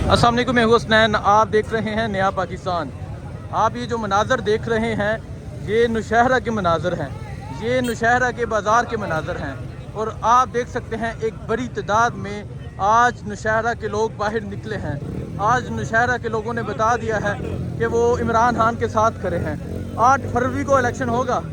अस्सलाम वालेकुम, मैं हूं हसनैन। आप देख रहे हैं नया पाकिस्तान। आप ये जो मनाज़र देख रहे हैं ये नौशहरा के मनाज़र हैं, ये नौशहरा के बाज़ार के मनाज़र हैं। और आप देख सकते हैं एक बड़ी तादाद में आज नौशहरा के लोग बाहर निकले हैं। आज नौशहरा के लोगों ने बता दिया है कि वो इमरान खान के साथ खड़े हैं। 8 फरवरी को इलेक्शन होगा,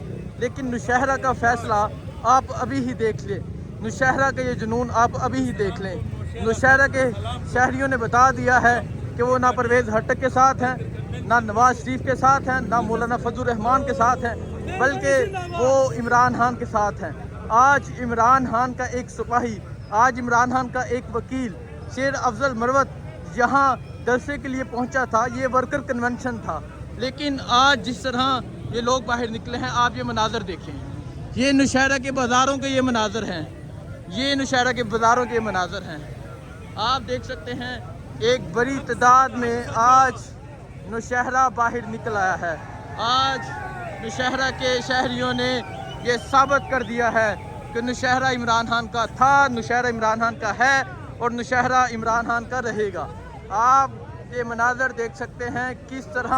लेकिन नौशहरा का फ़ैसला आप अभी ही देख लें। नौशहरा का ये जुनून आप अभी ही देख लें। नौशहरा के शहरियों ने बता दिया है कि वो ना परवेज़ हटक के साथ हैं, ना नवाज शरीफ के साथ हैं, ना मौलाना फजल रहमान के साथ हैं, बल्कि वो इमरान खान के साथ हैं। आज इमरान खान का एक सिपाही, आज इमरान खान का एक वकील शेर अफजल मरवत यहाँ जलसे के लिए पहुँचा था। ये वर्कर कन्वेंशन था, लेकिन आज जिस तरह ये लोग बाहर निकले हैं, आप ये मनाज़र देखें। ये नौशहरा के बाज़ारों के ये मनाज़र हैं, ये नौशहरा के बाज़ारों के मनाज़र हैं। आप देख सकते हैं एक बड़ी तादाद में आज नौशहरा बाहर निकल आया है। आज नौशहरा के शहरियों ने ये साबित कर दिया है कि नौशहरा इमरान खान का था, नौशहरा इमरान खान का है और नौशहरा इमरान खान का रहेगा। आप ये मनाज़र देख सकते हैं किस तरह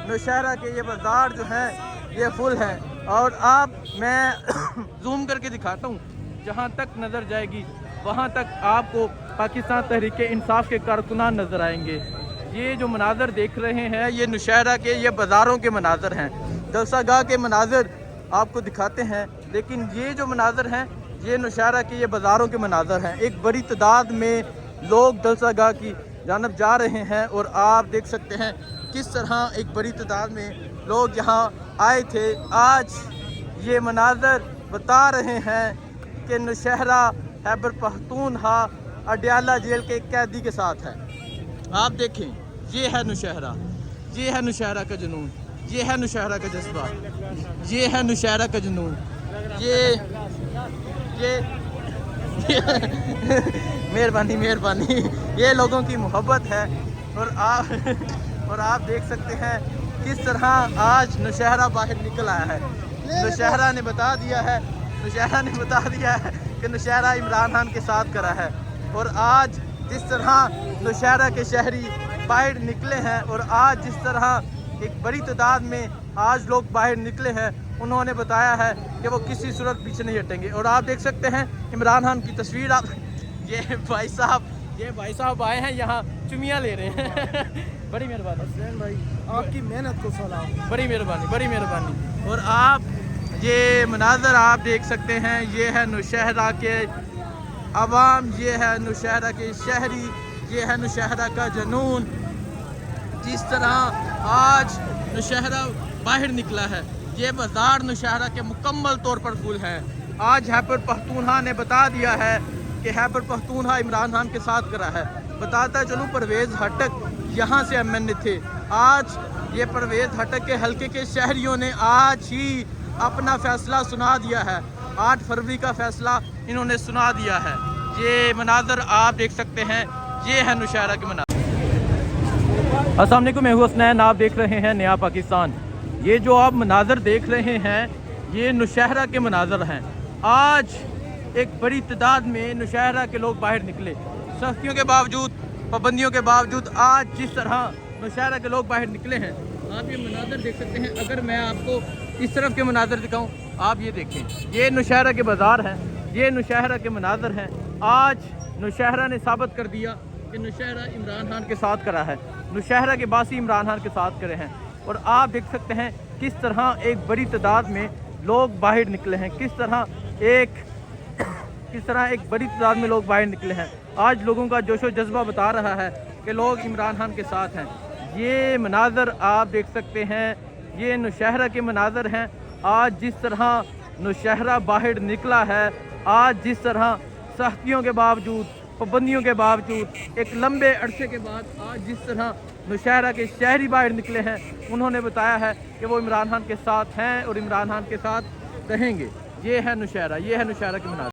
नौशहरा के ये बाज़ार जो हैं ये फुल हैं। और आप मैं जूम करके दिखाता हूँ, जहाँ तक नज़र जाएगी वहाँ तक आपको पाकिस्तान तहरीक इंसाफ के कारकुनान नज़र आएंगे। ये जो मनाज़र देख रहे हैं ये नौशहरा के ये बाज़ारों के मनाज़र हैं। जलसागाह के मनाज़र आपको दिखाते हैं, लेकिन ये जो मनाज़र हैं ये नौशहरा के ये बाज़ारों के मनाज़र हैं। एक बड़ी तादाद में लोग जलसागाह की जानब जा रहे हैं और आप देख सकते हैं किस तरह एक बड़ी तादाद में लोग यहाँ आए थे। आज ये मनाज़र बता रहे हैं कि नौशहरा खैबर पख्तूनख्वा अडयाला जेल के एक कैदी के साथ है। आप देखें, ये है नौशहरा, ये है नौशहरा का जुनून, ये है नौशहरा का जज्बा, ये है नौशहरा का जुनून, ये मेहरबानी मेहरबानी, ये लोगों की मोहब्बत है। और आप देख सकते हैं किस तरह आज नौशहरा बाहर निकल आया है। नौशहरा ने बता दिया है, नौशहरा ने बता दिया है कि नौशहरा इमरान खान के साथ करा है। और आज जिस तरह नौशहरा के शहरी बाहर निकले हैं और आज जिस तरह एक बड़ी तादाद में आज लोग बाहर निकले हैं, उन्होंने बताया है कि वो किसी सूरत पीछे नहीं हटेंगे। और आप देख सकते हैं इमरान खान की तस्वीर। आप ये भाई साहब आए हैं यहाँ चुमियाँ ले रहे हैं। बड़ी मेहरबानी हसनैन भाई, आपकी मेहनत को सलाम। बड़ी मेहरबानी, बड़ी मेहरबानी। और आप ये मनाज़र आप देख सकते हैं, ये है नौशहरा के अवाम, ये है नौशहरा के शहरी, ये है नौशहरा का जुनून। जिस तरह आज नौशहरा बाहर निकला है, ये बाज़ार नौशहरा के मुकम्मल तौर पर फुल है। आज खैबर पख्तूनख्वा ने बता दिया है कि खैबर पख्तूनख्वा इमरान खान के साथ करा है। बताता चलूँ परवेज़ हटक यहाँ से MN थे। आज ये परवेज़ हटक के हल्के के शहरियों ने आज ही अपना फ़ैसला सुना दिया है। 8 फरवरी का फ़ैसला इन्होंने सुना दिया है। ये मनाज़र आप देख सकते हैं, ये है नौशहरा के मनाज़र। अस्सलाम वालेकुम, मैं हूं हसनैन। आप देख रहे हैं नया पाकिस्तान। ये जो आप मनाज़र देख रहे हैं ये नौशहरा के मनाज़र हैं। आज एक बड़ी तादाद में नौशहरा के लोग बाहर निकले, सख्तियों के बावजूद, पाबंदियों के बावजूद। आज जिस तरह नौशहरा के लोग बाहर निकले हैं, आप ये मनाज़र देख सकते हैं। अगर मैं आपको इस तरफ के मनाज़र दिखाऊं, आप ये देखें, ये नौशहरा के बाज़ार हैं, ये नौशहरा के मनाज़र हैं। आज नौशहरा ने साबित कर दिया कि नौशहरा इमरान खान के साथ करा है, नौशहरा के बासी इमरान खान के साथ करे हैं। और आप देख सकते हैं किस तरह एक बड़ी तादाद में लोग बाहर निकले हैं, किस तरह एक बड़ी तादाद में लोग बाहर निकले हैं। आज लोगों का जोशो जज्बा बता रहा है कि लोग इमरान खान के साथ हैं। ये मनाज़र आप देख सकते हैं, ये नौशहरा के मनाज़र हैं। आज जिस तरह नौशहरा बाहर निकला है, आज जिस तरह सख्तियों के बावजूद, पाबंदियों के बावजूद, एक लंबे अरसे के बाद आज जिस तरह नौशहरा के शहरी बाहर निकले हैं, उन्होंने बताया है कि वो इमरान खान के साथ हैं और इमरान खान के साथ रहेंगे। ये है नौशहरा, ये है नौशहरा के मनाज़र।